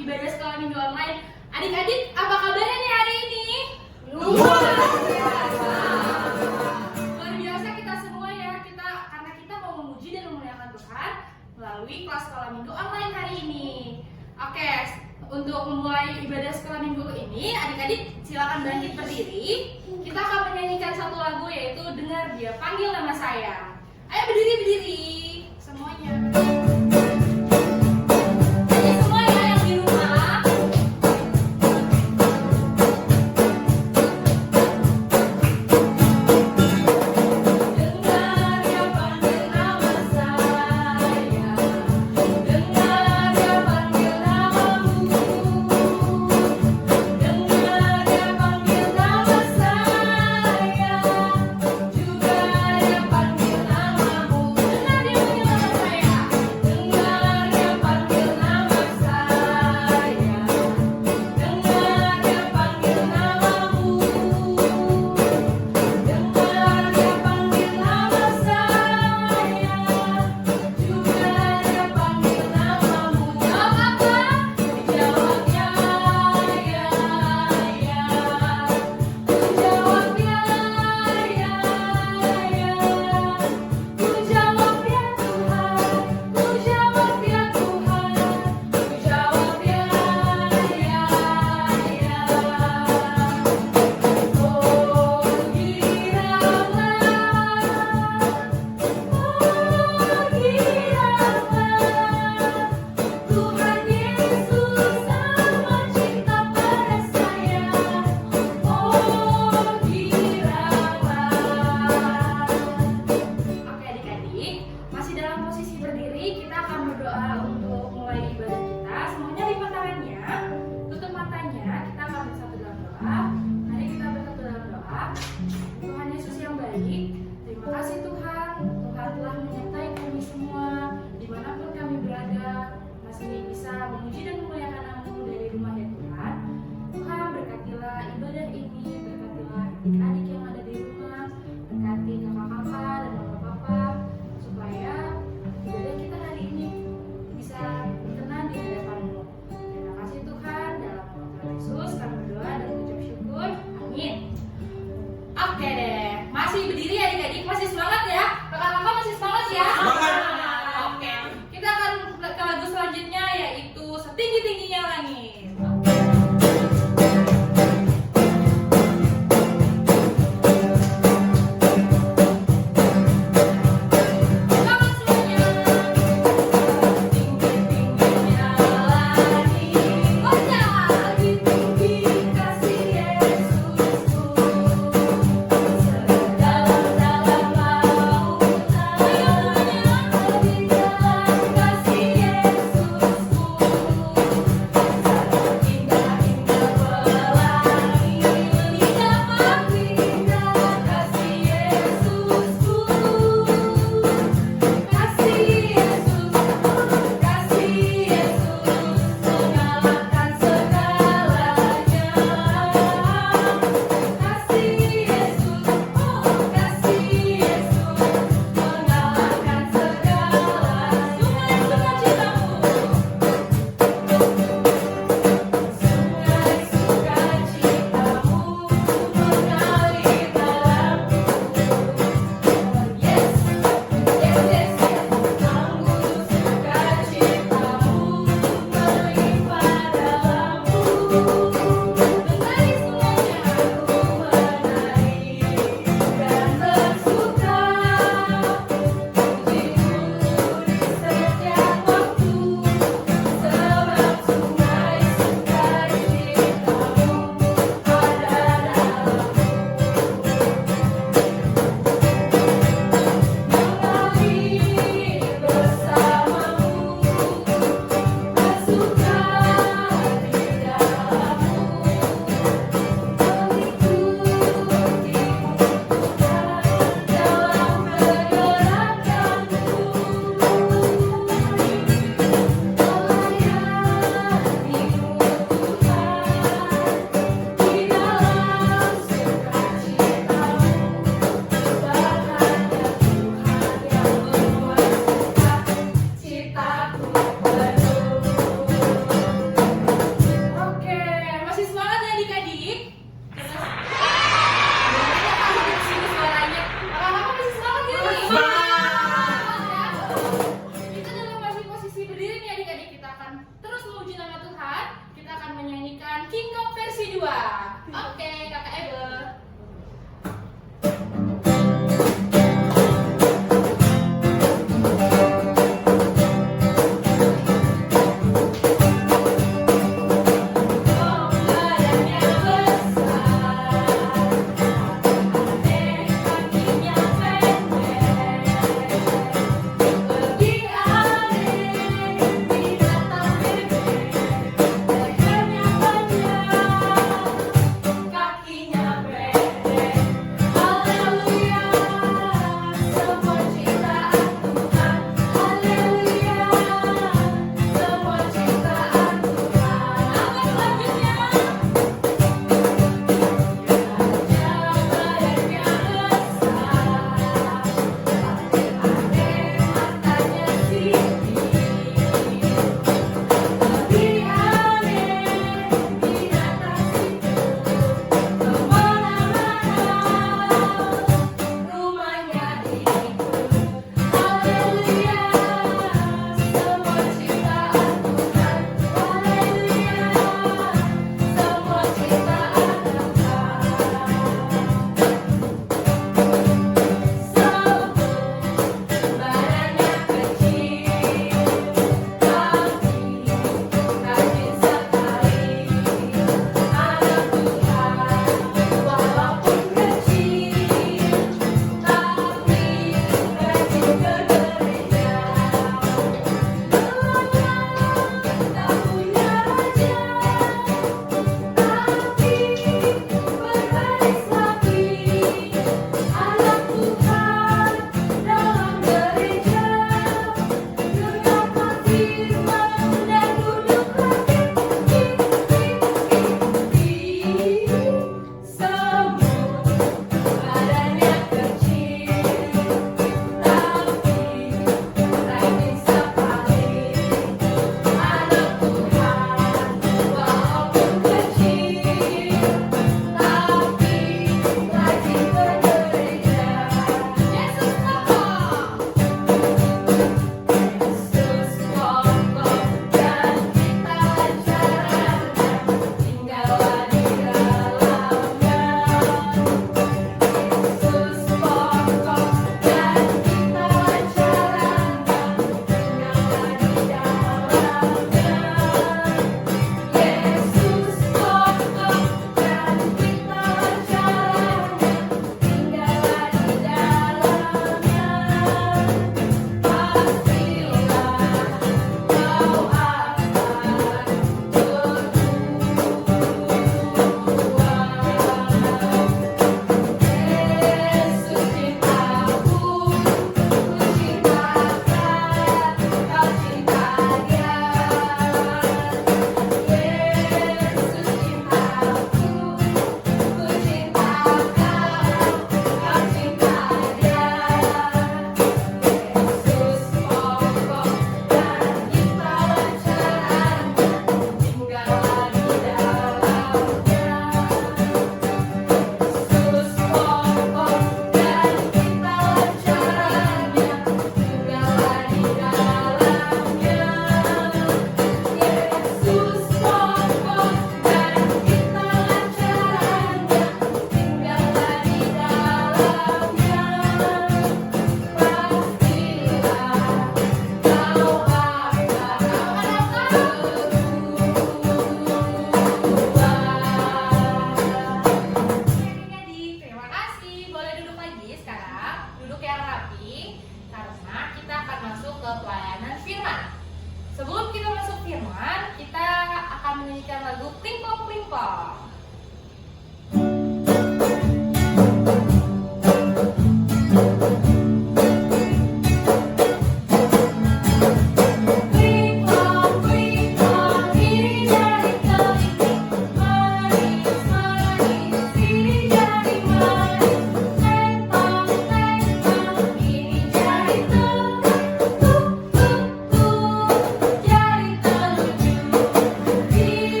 ibadah sekolah minggu online. Adik-adik, apa kabarnya nih hari ini? Luar biasa. Luar biasa kita semua ya, karena kita mau memuji dan memuliakan Tuhan melalui kelas sekolah minggu online hari ini. Oke, untuk memulai ibadah sekolah minggu ini, adik-adik silakan bangkit berdiri. Kita akan menyanyikan satu lagu yaitu Dengar Dia Panggil Nama Saya. Ayo berdiri semuanya. Jadi semua ya yang di rumah. Dengar Dia panggil nama saya. Dengar Dia panggil namamu. Dengar Dia panggil nama saya. Juga Dia panggil namamu. Dengar Dia panggil nama saya. Dengar Dia panggil nama saya. Dengar Dia panggil namamu. Dengar Dia panggil nama saya. Juga Dia panggil namamu. Jawab apa? Dijawab ya, ya, ya. Ku jawab ya, ya, ya. Ku jawab ya Tuhan. Ku jawab ya Tuhan. Ku jawab ya, ya, ya. Oh giralah, Tuhan Yesus amat cinta pada saya. Oh giralah. Oke adik-adik, masih dalam posisi berdiri, kita akan berdoa untuk mulai ibadah kita. Semuanya lipat tangannya, tutup matanya, kita akan bersatu dalam doa. Mari kita bersatu dalam doa. Tuhan Yesus yang baik, terima kasih Tuhan. Tuhan telah menyertai kami semua, dimanapun kami berada, masih bisa memuji dan memuliakan nama-Mu dari rumah ya Tuhan. Tuhan berkatilah ibadah ini, berkatilah adik-adik yang ada di rumah, berkati kakak-kakak dan bapak-bapak, supaya ibadah kita hari ini bisa berkenan di hadapan-Mu. Terima kasih Tuhan, dalam nama Tuhan Yesus kami berdoa dan mengucap syukur. Amin. Oke deh, masih berdiri adik-adik, masih semangat ya? Kakak-kakak masih semangat ya? Oke, kita akan ke lagu selanjutnya yaitu Setinggi-tingginya Langit. Selamat semuanya. Tinggi-tingginya langit, oh tinggi tinggi kasih Yesusku, sedalam-dalam lautan, lebih dalam kasih Yesusku, perlahan kita akan menyanyikan King Kong versi 2. Oke, Kakak Ebe.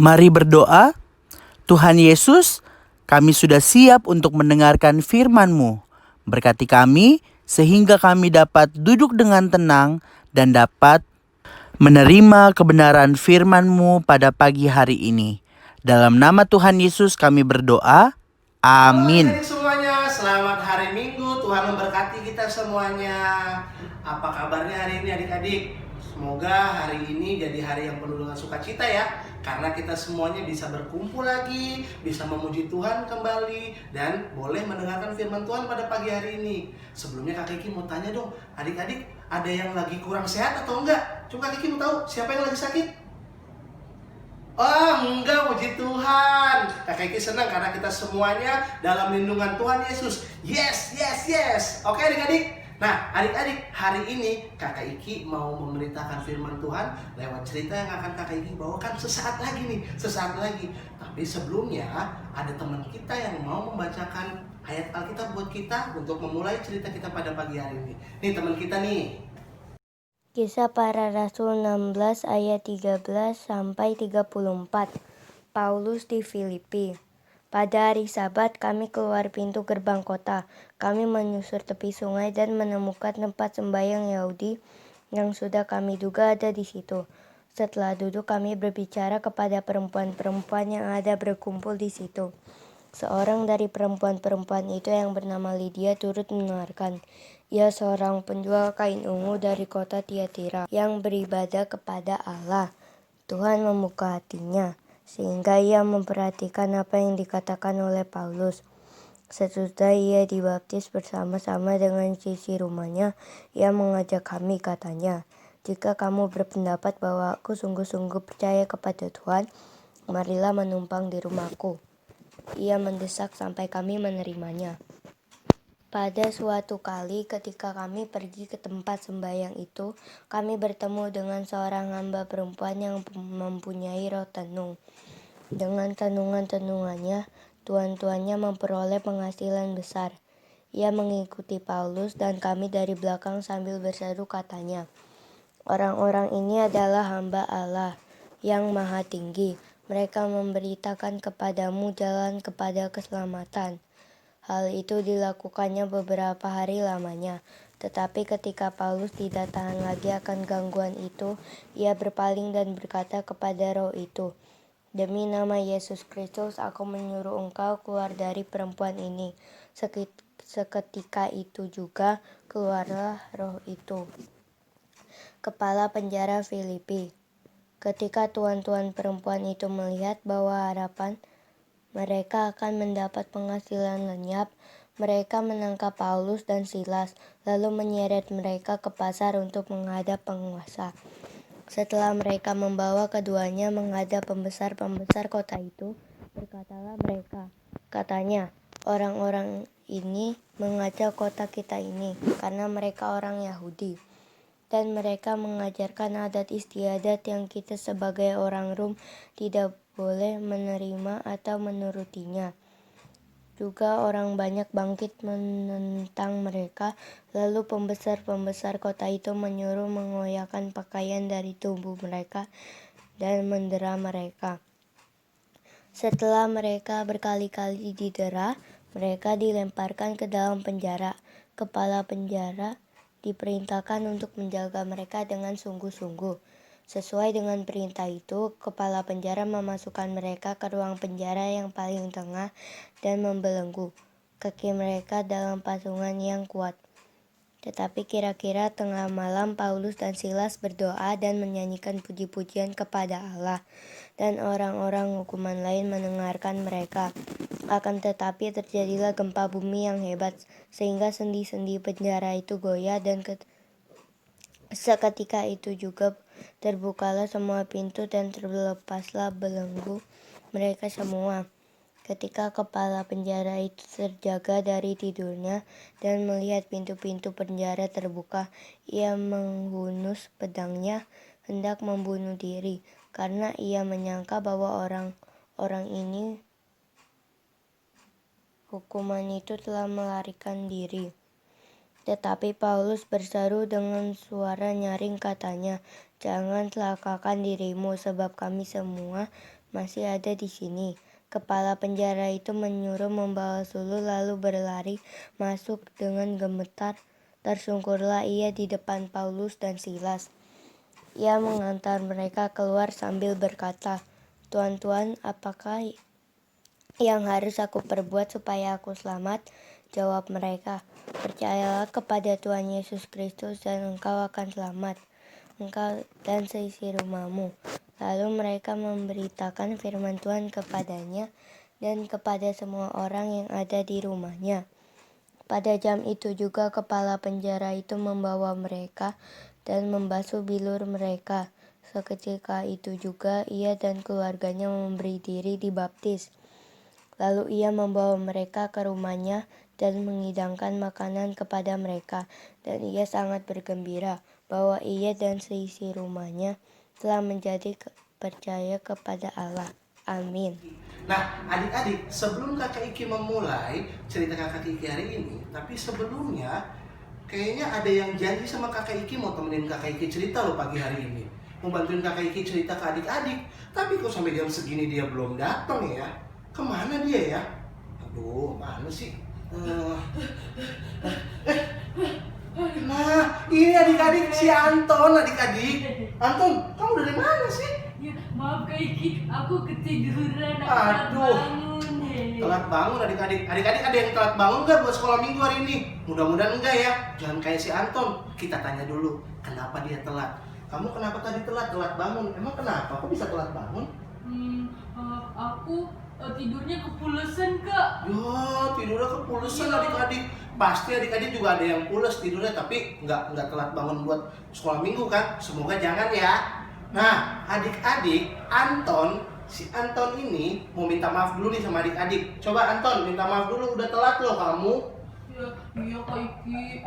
Mari berdoa. Tuhan Yesus, kami sudah siap untuk mendengarkan firman-Mu. Berkati kami sehingga kami dapat duduk dengan tenang dan dapat menerima kebenaran firman-Mu pada pagi hari ini. Dalam nama Tuhan Yesus kami berdoa. Amin. Halo adik-adik semuanya, selamat hari Minggu. Tuhan memberkati kita semuanya. Apa kabarnya hari ini adik-adik? Semoga hari ini jadi hari yang penuh dengan sukacita ya. Karena kita semuanya bisa berkumpul lagi, bisa memuji Tuhan kembali, dan boleh mendengarkan firman Tuhan pada pagi hari ini. Sebelumnya Kak Kiki mau tanya dong, adik-adik ada yang lagi kurang sehat atau enggak? Coba Kak Kiki mau tahu siapa yang lagi sakit? Oh enggak, puji Tuhan. Kakak Iki senang karena kita semuanya dalam lindungan Tuhan Yesus. Yes, yes, yes. Oke adik-adik. Nah adik-adik, hari ini Kakak Iki mau memberitakan firman Tuhan lewat cerita yang akan Kakak Iki bawakan sesaat lagi nih. Sesaat lagi. Tapi sebelumnya ada teman kita yang mau membacakan ayat Alkitab buat kita untuk memulai cerita kita pada pagi hari ini. Nih teman kita nih. Kisah Para Rasul 16 ayat 13 sampai 34. Paulus di Filipi. Pada hari Sabat kami keluar pintu gerbang kota. Kami menyusur tepi sungai dan menemukan tempat sembahyang Yahudi yang sudah kami duga ada di situ. Setelah duduk kami berbicara kepada perempuan-perempuan yang ada berkumpul di situ. Seorang dari perempuan-perempuan itu yang bernama Lydia turut mendengarkan. Ia seorang penjual kain ungu dari kota Tiatira yang beribadah kepada Allah. Tuhan membuka hatinya, sehingga ia memperhatikan apa yang dikatakan oleh Paulus. Sesudah ia dibaptis bersama-sama dengan sisi rumahnya, ia mengajak kami, katanya, "Jika kamu berpendapat bahwa aku sungguh-sungguh percaya kepada Tuhan, marilah menumpang di rumahku." Ia mendesak sampai kami menerimanya. Pada suatu kali ketika kami pergi ke tempat sembahyang itu, kami bertemu dengan seorang hamba perempuan yang mempunyai roh tenung. Dengan tenungan-tenungannya, tuan-tuannya memperoleh penghasilan besar. Ia mengikuti Paulus dan kami dari belakang sambil berseru, katanya, "Orang-orang ini adalah hamba Allah yang Maha Tinggi. Mereka memberitakan kepadamu jalan kepada keselamatan." Hal itu dilakukannya beberapa hari lamanya. Tetapi ketika Paulus tidak tahan lagi akan gangguan itu, ia berpaling dan berkata kepada roh itu, "Demi nama Yesus Kristus, aku menyuruh engkau keluar dari perempuan ini." Seketika itu juga keluarlah roh itu. Kepala penjara Filipi. Ketika tuan-tuan perempuan itu melihat bahwa harapan mereka akan mendapat penghasilan lenyap, mereka menangkap Paulus dan Silas, lalu menyeret mereka ke pasar untuk menghadap penguasa. Setelah mereka membawa keduanya menghadap pembesar-pembesar kota itu, berkatalah mereka, katanya, "Orang-orang ini mengacau kota kita ini, karena mereka orang Yahudi. Dan mereka mengajarkan adat istiadat yang kita sebagai orang Rom tidak boleh menerima atau menurutinya." Juga orang banyak bangkit menentang mereka, lalu pembesar-pembesar kota itu menyuruh mengoyakkan pakaian dari tubuh mereka dan mendera mereka. Setelah mereka berkali-kali didera, mereka dilemparkan ke dalam penjara. Kepala penjara diperintahkan untuk menjaga mereka dengan sungguh-sungguh. Sesuai dengan perintah itu, kepala penjara memasukkan mereka ke ruang penjara yang paling tengah dan membelenggu kaki mereka dalam pasungan yang kuat. Tetapi kira-kira tengah malam Paulus dan Silas berdoa dan menyanyikan puji-pujian kepada Allah, dan orang-orang hukuman lain mendengarkan mereka. Akan tetapi terjadilah gempa bumi yang hebat, sehingga sendi-sendi penjara itu goyah, dan seketika itu juga terbukalah semua pintu dan terlepaslah belenggu mereka semua. Ketika kepala penjara itu terjaga dari tidurnya dan melihat pintu-pintu penjara terbuka, ia menghunus pedangnya hendak membunuh diri, karena ia menyangka bahwa orang-orang ini hukuman itu telah melarikan diri. Tetapi Paulus berseru dengan suara nyaring, katanya, "Jangan celakakan dirimu, sebab kami semua masih ada di sini. Kepala penjara itu menyuruh membawa Sulu lalu berlari masuk dengan gemetar. Tersungkurlah ia di depan Paulus dan Silas. Ia mengantar mereka keluar sambil berkata, "Tuan-tuan, apakah yang harus aku perbuat supaya aku selamat?" Jawab mereka, "Percayalah kepada Tuhan Yesus Kristus dan engkau akan selamat, engkau dan seisi rumahmu." Lalu mereka memberitakan firman Tuhan kepadanya dan kepada semua orang yang ada di rumahnya. Pada jam itu juga kepala penjara itu membawa mereka dan membasuh bilur mereka. Seketika itu juga ia dan keluarganya memberi diri dibaptis. Lalu ia membawa mereka ke rumahnya dan mengidangkan makanan kepada mereka. Dan ia sangat bergembira bahwa ia dan seisi rumahnya telah menjadi percaya kepada Allah. Amin. Nah, adik-adik, sebelum Kakak Iki memulai cerita Kakak Iki hari ini, tapi sebelumnya kayaknya ada yang janji sama Kakak Iki mau temenin Kakak Iki cerita loh pagi hari ini. Mau bantuin Kakak Iki cerita ke adik-adik. Tapi kok sampai jam segini dia belum datang ya? Kemana dia ya? Aduh, mana sih? Nah, ini adik-adik, si Anton, adik-adik. Anton, kamu dari mana sih? Ya, maaf Kak Iki, aku ketiduran, aku Aduh. bangun. Telat bangun adik-adik. Adik-adik ada yang telat bangun nggak buat sekolah minggu hari ini? Mudah-mudahan enggak ya. Jangan kayak si Anton. Kita tanya dulu, kenapa dia telat? Kamu kenapa tadi telat bangun? Emang kenapa? Kok bisa telat bangun? Aku tidurnya kepulesan Kak. Ya, tidurnya kepulusan Iya. adik-adik. Pasti adik-adik juga ada yang pules tidurnya, tapi nggak telat bangun buat sekolah minggu kan? Semoga jangan ya. Nah, adik-adik, si Anton ini mau minta maaf dulu nih sama adik-adik. Coba Anton, minta maaf dulu, udah telat loh kamu. Iya Kak Iki.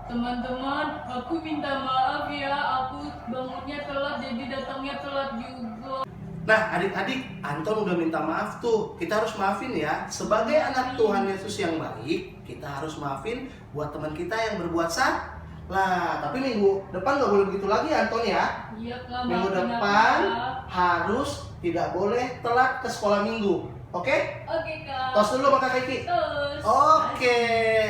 Teman-teman, aku minta maaf ya. Aku bangunnya telat, jadi datangnya telat juga. Nah, adik-adik, Anton udah minta maaf tuh. Kita harus maafin ya. Sebagai anak Tuhan Yesus yang baik, kita harus maafin buat teman kita yang berbuat salah. Tapi minggu depan nggak boleh begitu lagi Anton ya. Iya Kak, Minggu maafin aku, depan Kak. harus tidak boleh telat ke sekolah minggu. Oke? Oke Kak. Tos dulu sama Kakak Iki. Tos. Oke.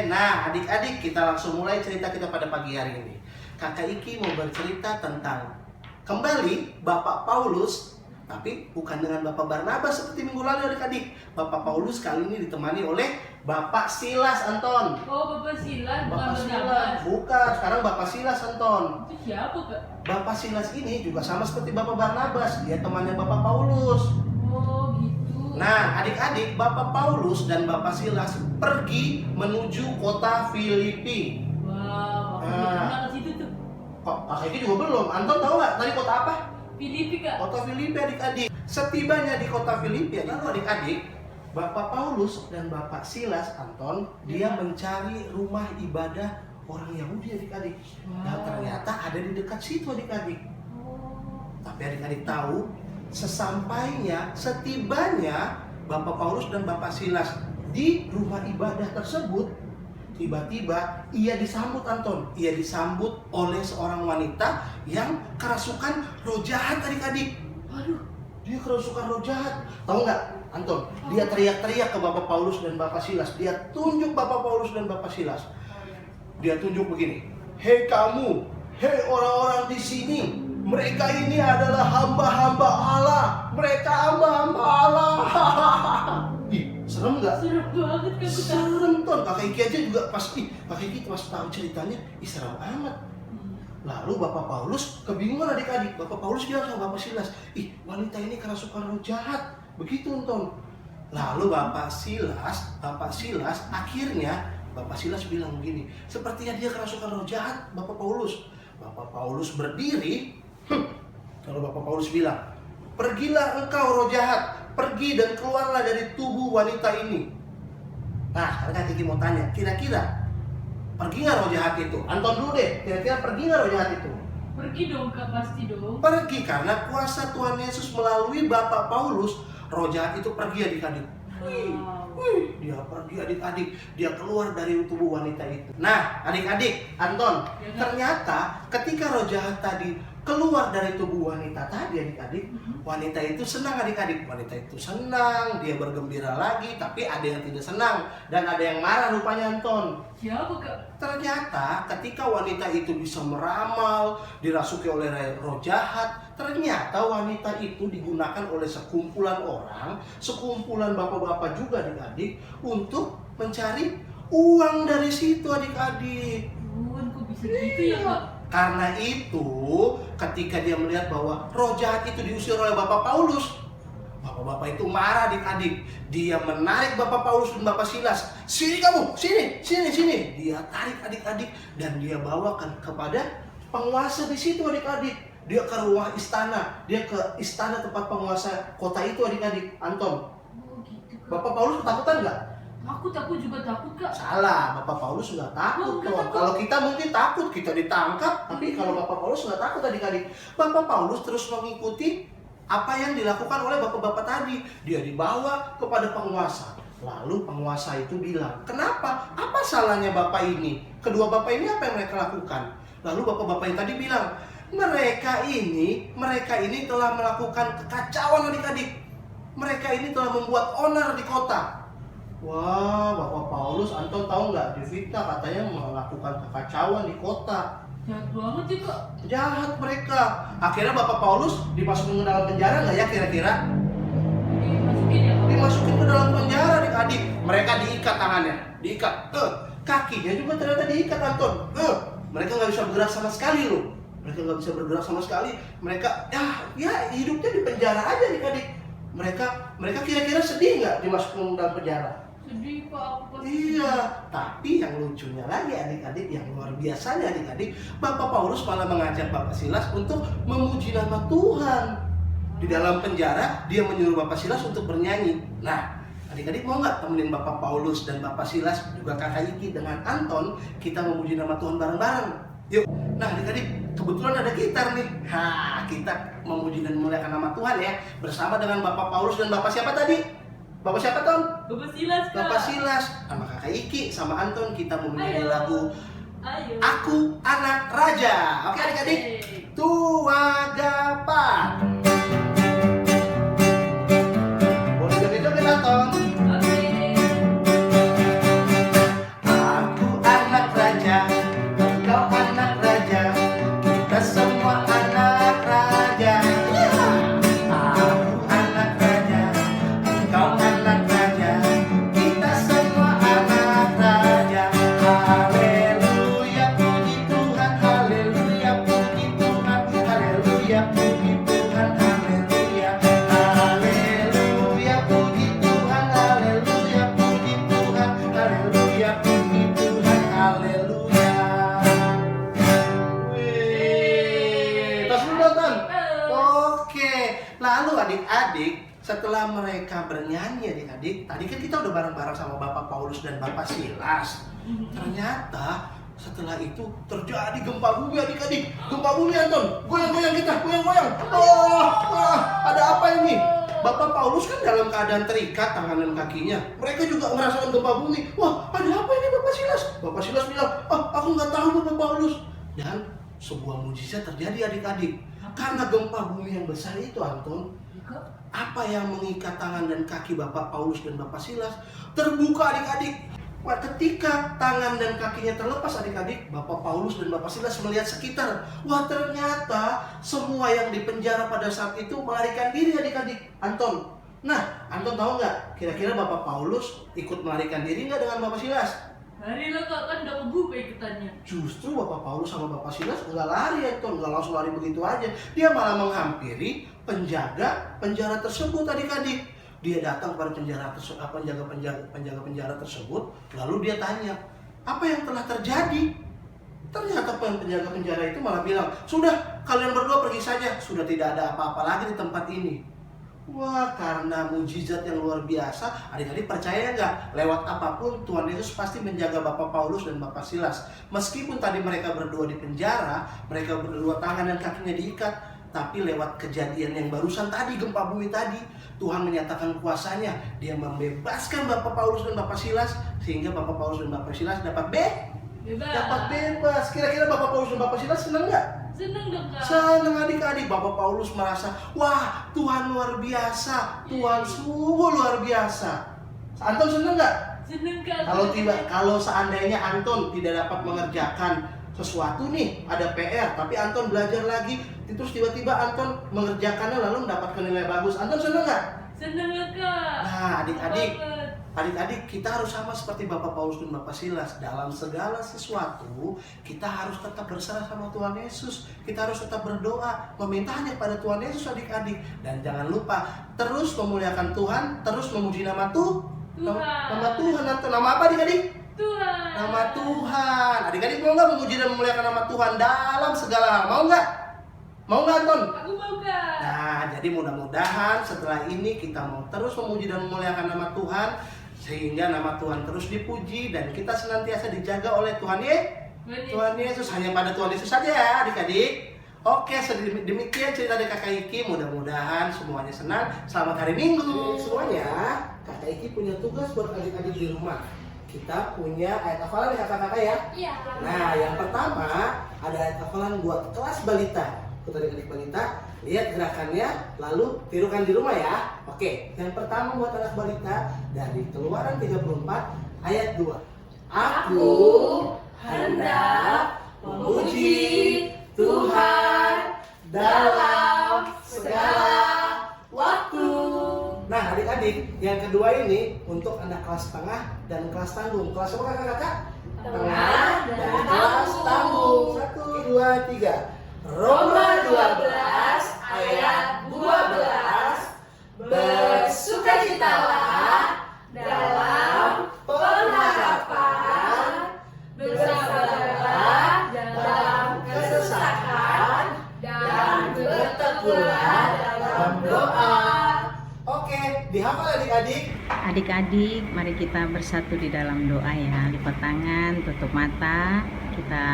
Nah, adik-adik, kita langsung mulai cerita kita pada pagi hari ini. Kakak Iki mau bercerita tentang kembali Bapak Paulus, tapi bukan dengan Bapak Barnabas seperti minggu lalu adik-adik. Bapak Paulus kali ini ditemani oleh Bapak Silas, Anton. Oh, Bapak Silas, bukan Bapak Silas, Barnabas. bukan. Sekarang Bapak Silas, Anton. Itu siapa Kak? Bapak Silas ini juga sama seperti Bapak Barnabas. Dia temannya Bapak Paulus. Oh, gitu. Nah, adik-adik, Bapak Paulus dan Bapak Silas pergi menuju kota Filipi. Wow, aku Ah. belum pernah ke situ tuh. Kok Kakak ini juga belum? Anton tahu nggak tadi kota apa? Filipi Kak. Kota Filipi, adik-adik. Setibanya di kota Filipi, adik-adik, Bapak Paulus dan Bapak Silas, Anton, dia mencari rumah ibadah orang Yahudi, adik-adik. Dan ternyata ada di dekat situ, adik-adik. Tapi adik-adik tahu, setibanya Bapak Paulus dan Bapak Silas di rumah ibadah tersebut, tiba-tiba ia disambut, Anton. Ia disambut oleh seorang wanita yang kerasukan roh jahat, adik-adik. Waduh. Dia kerasukan roh jahat. Tahu nggak, Anton? Dia teriak-teriak ke Bapak Paulus dan Bapak Silas. Dia tunjuk Bapak Paulus dan Bapak Silas. Dia tunjuk begini. Hei kamu, hei orang-orang di sini. Mereka ini adalah hamba-hamba Allah. Mereka hamba-hamba Allah. Ih, serem nggak? Serem banget Kak. Serem, Ton. Kakak Iki aja juga pasti. Kakak Iki pas tahu ceritanya, serem amat. Lalu Bapak Paulus kebingungan, adik-adik. Bapak Paulus bilang sama Bapak Silas, "Ih, wanita ini kerasukan roh jahat." Begitu, Ton. Lalu Bapak Silas akhirnya Bapak Silas bilang begini, "Sepertinya dia kerasukan roh jahat, Bapak Paulus." Bapak Paulus berdiri. Kalau Bapak Paulus bilang, "Pergilah engkau roh jahat, pergi dan keluarlah dari tubuh wanita ini." Nah, sekarang Kiki mau tanya, kira-kira pergi nggak roh jahat itu? Anton dulu deh, kira-kira pergi nggak roh jahat itu? Pergi dong Kak, pasti dong. Pergi, karena kuasa Tuhan Yesus melalui Bapak Paulus, roh jahat itu pergi, adik-adik. Wih, dia pergi, adik-adik. Dia keluar dari tubuh wanita itu. Nah, adik-adik, Anton, ternyata ketika roh jahat tadi keluar dari tubuh wanita tadi adik-adik, wanita itu senang adik-adik. Wanita itu senang, dia bergembira lagi, tapi ada yang tidak senang dan ada yang marah rupanya Anton. Siapa Kak? Ternyata ketika wanita itu bisa meramal, dirasuki oleh roh jahat, ternyata wanita itu digunakan oleh sekumpulan orang, sekumpulan bapak-bapak juga adik-adik, untuk mencari uang dari situ adik-adik. Kok bisa gitu ya Kak? Karena itu, ketika dia melihat bahwa roh jahat itu diusir oleh Bapak Paulus, bapak-bapak itu marah adik-adik. Dia menarik Bapak Paulus dan Bapak Silas. Sini kamu, sini. Dia tarik adik-adik dan dia bawakan kepada penguasa di situ adik-adik. Dia ke ruang istana, dia ke istana tempat penguasa kota itu adik-adik. Anton, Oh gitu Kak. Bapak Paulus ketakutan nggak? Aku juga takut Kak. Salah, Bapak Paulus nggak takut. Oh, nggak takut. Kalau kita mungkin takut, kita ditangkap. Tapi kalau Bapak Paulus nggak takut adik-adik. Bapak Paulus terus mengikuti apa yang dilakukan oleh bapak-bapak tadi. Dia dibawa kepada penguasa. Lalu penguasa itu bilang, kenapa? Apa salahnya bapak ini? Kedua bapak ini apa yang mereka lakukan? Lalu bapak-bapak yang tadi bilang, mereka ini telah melakukan kekacauan adik-adik. Mereka ini telah membuat onar di kota. Wah, Bapak Paulus, Anton tahu nggak? Difitnah katanya melakukan kekacauan di kota. Jahat banget ya Kak. Jahat mereka. Akhirnya Bapak Paulus dimasukin ke dalam penjara nggak ya kira-kira? Dimasukin ya Kak. Dimasukin ke dalam penjara adik-adik. Mereka diikat tangannya, diikat. Kakinya juga ternyata diikat Anton. Mereka nggak bisa bergerak sama sekali loh. Mereka nggak bisa bergerak sama sekali. Mereka ya hidupnya di penjara aja adik-adik. Mereka kira-kira sedih nggak dimasukin ke dalam penjara? Sedih Pak, aku pasti. Iya, tapi yang lucunya lagi adik-adik, yang luar biasanya adik-adik, Bapak Paulus malah mengajak Bapak Silas untuk memuji nama Tuhan. Di dalam penjara, dia menyuruh Bapak Silas untuk bernyanyi. Nah, adik-adik mau nggak temenin Bapak Paulus dan Bapak Silas, juga kakak Iki dengan Anton, kita memuji nama Tuhan bareng-bareng? Yuk. Nah adik-adik, kebetulan ada gitar nih. Kita memuji dan memuliakan nama Tuhan ya, bersama dengan Bapak Paulus dan Bapak siapa tadi? Bapak siapa Ton? Bapak Silas Kak. Bapak Silas sama kakak Iki sama Anton kita menyanyi lagu Ayo. Aku Anak Raja. Oke adik-adik, Tua Gapa. Boleh joget-joget Anton? Oke. Aku anak raja, engkau anak raja, kita semua anak raja. Aku anak raja, engkau anak raja, kita semua anak raja. Haleluya puji Tuhan, haleluya puji Tuhan, haleluya puji Tuhan, haleluya. Haleluya puji Tuhan, haleluya puji Tuhan, haleluya puji Tuhan, haleluya. Wih, tos dulu nonton. Oke, lalu adik-adik, setelah mereka bernyanyi adik-adik, tadi kan kita udah bareng-bareng sama Bapak Paulus dan Bapak Silas. Ternyata setelah itu terjadi gempa bumi adik-adik. Gempa bumi Anton, goyang-goyang kita, goyang-goyang. Ada apa ini? Bapak Paulus kan dalam keadaan terikat tangan dan kakinya. Mereka juga merasakan gempa bumi. Wah, ada apa ini Bapak Silas? Bapak Silas bilang, aku nggak tahu Bapak Paulus. Dan sebuah mujizat terjadi adik-adik. Karena gempa bumi yang besar itu Anton, apa yang mengikat tangan dan kaki Bapak Paulus dan Bapak Silas terbuka adik-adik. Wah, ketika tangan dan kakinya terlepas adik-adik, Bapak Paulus dan Bapak Silas melihat sekitar. Wah, ternyata semua yang dipenjara pada saat itu melarikan diri adik-adik. Anton, nah Anton tahu nggak? Kira-kira Bapak Paulus ikut melarikan diri nggak dengan Bapak Silas? Hari lah Kak, kan udah kebuka ikutannya. Justru Bapak Paulus sama Bapak Silas nggak lari Anton, nggak langsung lari begitu aja. Dia malah menghampiri penjaga penjara tersebut adik-adik. Dia datang kepada penjaga penjara tersebut, lalu dia tanya, apa yang telah terjadi? Ternyata penjaga penjara itu malah bilang, sudah kalian berdua pergi saja, sudah tidak ada apa-apa lagi di tempat ini. Wah, karena mujizat yang luar biasa, adik-adik percaya nggak? Lewat apapun Tuhan Yesus pasti menjaga Bapak Paulus dan Bapak Silas. Meskipun tadi mereka berdua di penjara, mereka berdua tangan dan kakinya diikat, tapi lewat kejadian yang barusan tadi, gempa bumi tadi, Tuhan menyatakan kuasanya. Dia membebaskan Bapak Paulus dan Bapak Silas, sehingga Bapak Paulus dan Bapak Silas dapat Bebas. Dapat bebas. Kira-kira Bapak Paulus dan Bapak Silas senang nggak? Seneng dong Kak. Senang adik-adik. Bapak Paulus merasa, wah Tuhan luar biasa. Tuhan sungguh luar biasa. Anton senang nggak? Seneng Kak. Kalau seandainya Anton tidak dapat mengerjakan sesuatu nih, ada PR, tapi Anton belajar lagi, terus tiba-tiba Anton mengerjakannya lalu mendapatkan nilai bagus. Anton senang nggak? Seneng ya Kak. Nah, adik-adik, Banget. adik-adik kita harus sama seperti Bapak Paulus dan Bapak Silas. Dalam segala sesuatu, kita harus tetap berserah sama Tuhan Yesus. Kita harus tetap berdoa, meminta hanya pada Tuhan Yesus adik-adik. Dan jangan lupa, terus memuliakan Tuhan, terus memuji nama Tuhan. Nama Tuhan, nama apa adik-adik? Tuhan. Nama Tuhan. Adik-adik mau nggak memuji dan memuliakan nama Tuhan dalam segala hal? Mau nggak? Mau nggak Anton? Aku mau Kak. Nah, jadi mudah-mudahan setelah ini kita mau terus memuji dan memuliakan nama Tuhan, sehingga nama Tuhan terus dipuji dan kita senantiasa dijaga oleh Tuhan Tuhan Yesus. Hanya pada Tuhan Yesus saja ya adik-adik. Oke, demikian cerita dari Kakak Iki. Mudah-mudahan semuanya senang. Selamat hari Minggu semuanya. Kakak Iki punya tugas buat adik-adik di rumah. Kita punya ayat hafalan ya kakak-kakak ya. Iya. Nah, yang pertama ada ayat hafalan buat kelas balita. Untuk adik-adik balita, lihat gerakannya, lalu tirukan di rumah ya. Oke, yang pertama buat anak balita dari Keluaran 34 ayat 2. Aku hendak memuji Tuhan dalam segala waktu. Nah, adik-adik, yang kedua ini untuk anak kelas tengah dan kelas tanggung. Kelas apa kakak-kakak? Tengah dan kelas tanggung. 1, 2, 3. Roma 12 ayat 12. Bersukacitalah dalam pengharapan, bersabarlah dalam kesesakan, dan bertekunlah dalam doa. Oke, dihafal adik-adik. Adik-adik, mari kita bersatu di dalam doa ya. Lipat tangan, tutup mata, kita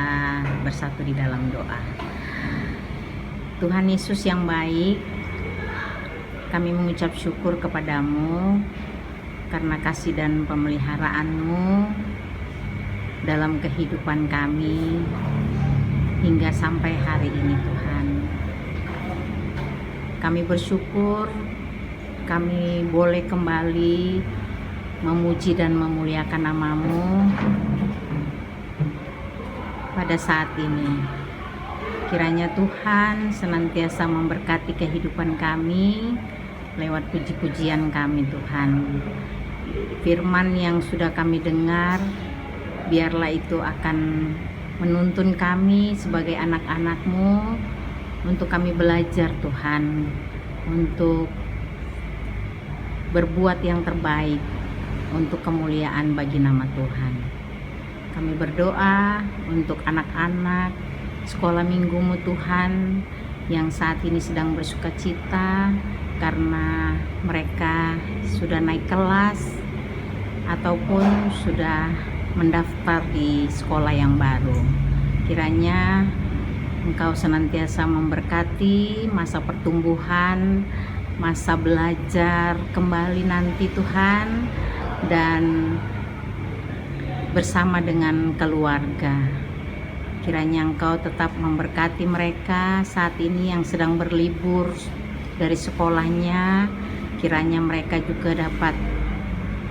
bersatu di dalam doa. Tuhan Yesus yang baik, kami mengucap syukur kepadamu karena kasih dan pemeliharaan-Mu dalam kehidupan kami hingga sampai hari ini Tuhan. Kami bersyukur kami boleh kembali memuji dan memuliakan nama-Mu pada saat ini. Kiranya Tuhan senantiasa memberkati kehidupan kami lewat puji-pujian kami Tuhan. Firman yang sudah kami dengar, biarlah itu akan menuntun kami sebagai anak-anak-Mu untuk kami belajar Tuhan, untuk berbuat yang terbaik untuk kemuliaan bagi nama Tuhan. Kami berdoa untuk anak-anak sekolah minggu-Mu Tuhan yang saat ini sedang bersukacita karena mereka sudah naik kelas ataupun sudah mendaftar di sekolah yang baru. Kiranya Engkau senantiasa memberkati masa pertumbuhan, masa belajar kembali nanti Tuhan, dan bersama dengan keluarga. Kiranya Engkau tetap memberkati mereka saat ini yang sedang berlibur dari sekolahnya. Kiranya mereka juga dapat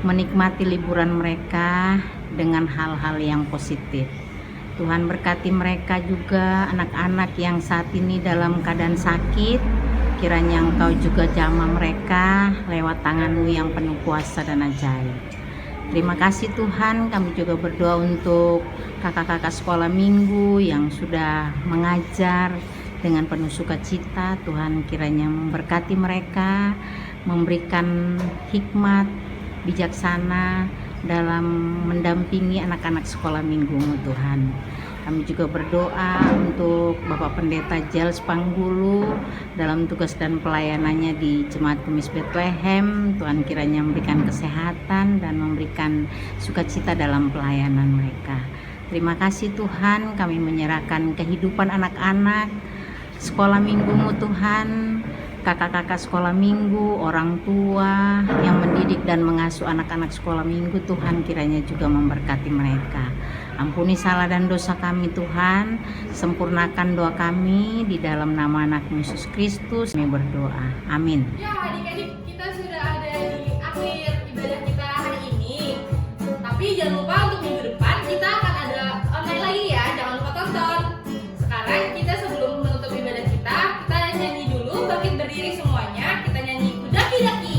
menikmati liburan mereka dengan hal-hal yang positif. Tuhan berkati mereka juga, anak-anak yang saat ini dalam keadaan sakit. Kiranya Engkau juga jamah mereka lewat tangan-Mu yang penuh kuasa dan ajaib. Terima kasih Tuhan, kami juga berdoa untuk kakak-kakak sekolah minggu yang sudah mengajar dengan penuh sukacita. Tuhan kiranya memberkati mereka, memberikan hikmat, bijaksana dalam mendampingi anak-anak sekolah minggu-Mu Tuhan. Kami juga berdoa untuk Bapak Pendeta Giles Panggulu dalam tugas dan pelayanannya di Jemaat Kemis Bethlehem. Tuhan kiranya memberikan kesehatan dan memberikan sukacita dalam pelayanan mereka. Terima kasih Tuhan, kami menyerahkan kehidupan anak-anak sekolah minggu-Mu Tuhan, kakak-kakak sekolah minggu, orang tua yang mendidik dan mengasuh anak-anak sekolah minggu. Tuhan kiranya juga memberkati mereka. Ampuni salah dan dosa kami Tuhan. Sempurnakan doa kami di dalam nama anak Yesus Kristus. Kami berdoa. Amin. Ya adik-adik, kita sudah ada di akhir ibadah kita hari ini. Tapi jangan lupa untuk minggu depan kita akan ada online lagi ya. Jangan lupa tonton. Sekarang kita sebelum menutup ibadah kita nyanyi dulu. Bangkit berdiri semuanya. Kita nyanyi Daki-Daki.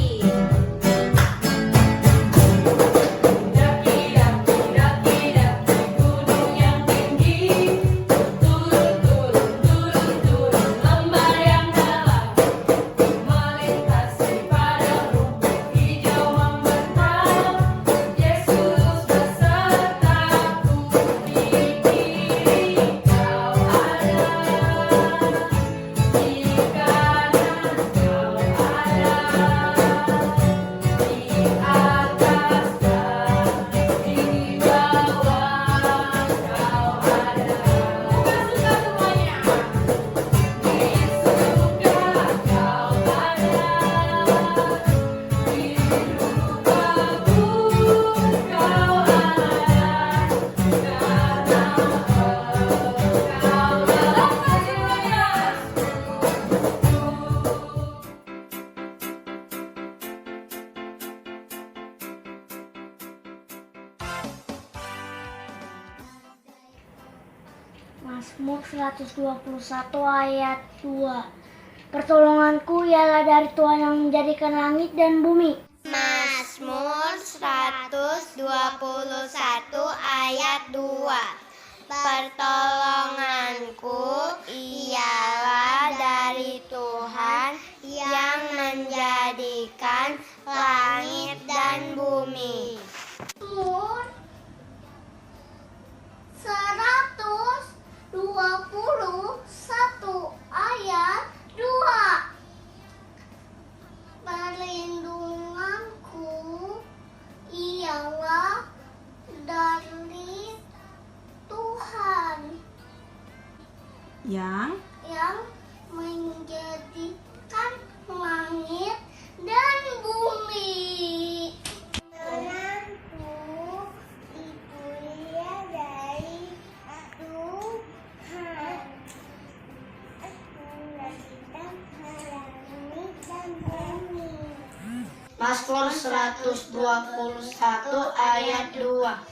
Mazmur 121 ayat 2. Pertolonganku ialah dari Tuhan yang menjadikan langit dan bumi. Mazmur 121 ayat 2. Pertolonganku ialah dari Tuhan yang menjadikan langit dan bumi. Mazmur 121 ayat 2. Perlindunganku ialah dari Tuhan Yang menjadikan langit dan bumi. Tenangku itu ia dari Tuhan, menjadikan langit dan bumi. Mazmur 121 ayat 2.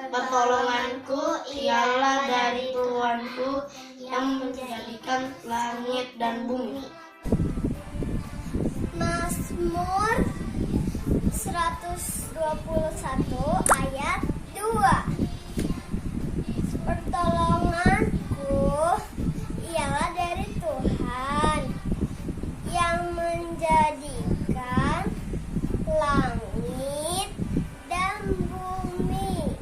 Pertolonganku ialah dari Tuhanku yang menjadikan langit dan bumi. Mazmur 121 ayat 2. Pertolonganku ialah dari Tuhan yang menjadikan langit dan bumi.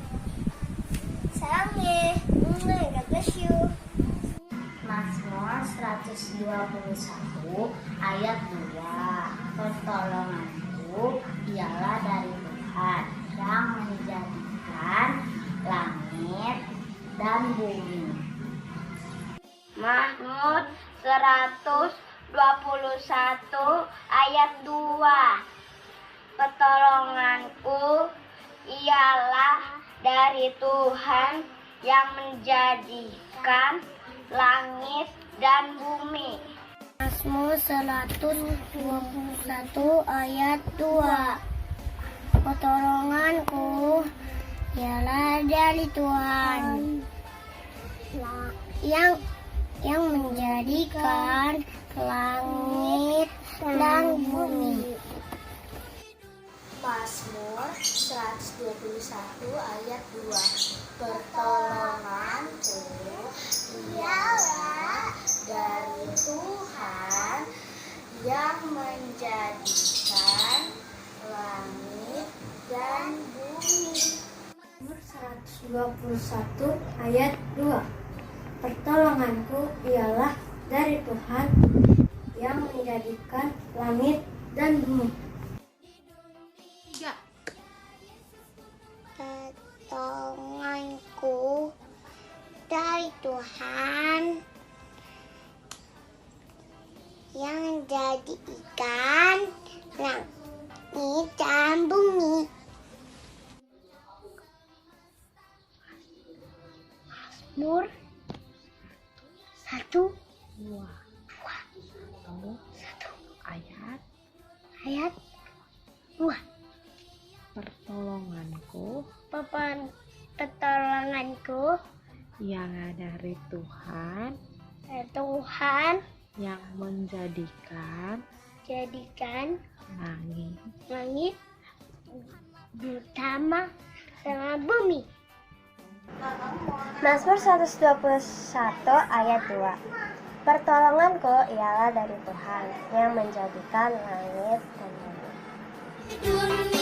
Sarangnya, God bless you. Mazmur 121 ayat 2. Pertolonganku ialah dari Tuhan yang menjadikan langit dan bumi. Mazmur 121 ayat 2. Pertolonganku ialah dari Tuhan yang menjadikan langit dan bumi. Mazmur 121 ayat 2. Pertolonganku ialah dari Tuhan yang menjadikan langit dan bumi. Mazmur 121 ayat 2. Pertolonganku ialah dari Tuhan yang menjadikan langit dan bumi. Mazmur 121 ayat 2. Pertolonganku ialah dari Tuhan yang menjadikan langit dan bumi. Pertolonganku dari Tuhan yang menjadikan langit dan bumi. Mazmur 1 2. Kamu ayat ayat 2. pertolonganku Papan pertolonganku ialah dari Tuhan Tuhan yang menjadikan jadikan langit langit sama bumi. Mazmur 121 ayat 2. Pertolonganku ialah dari Tuhan yang menjadikan langit dan bumi. Dunia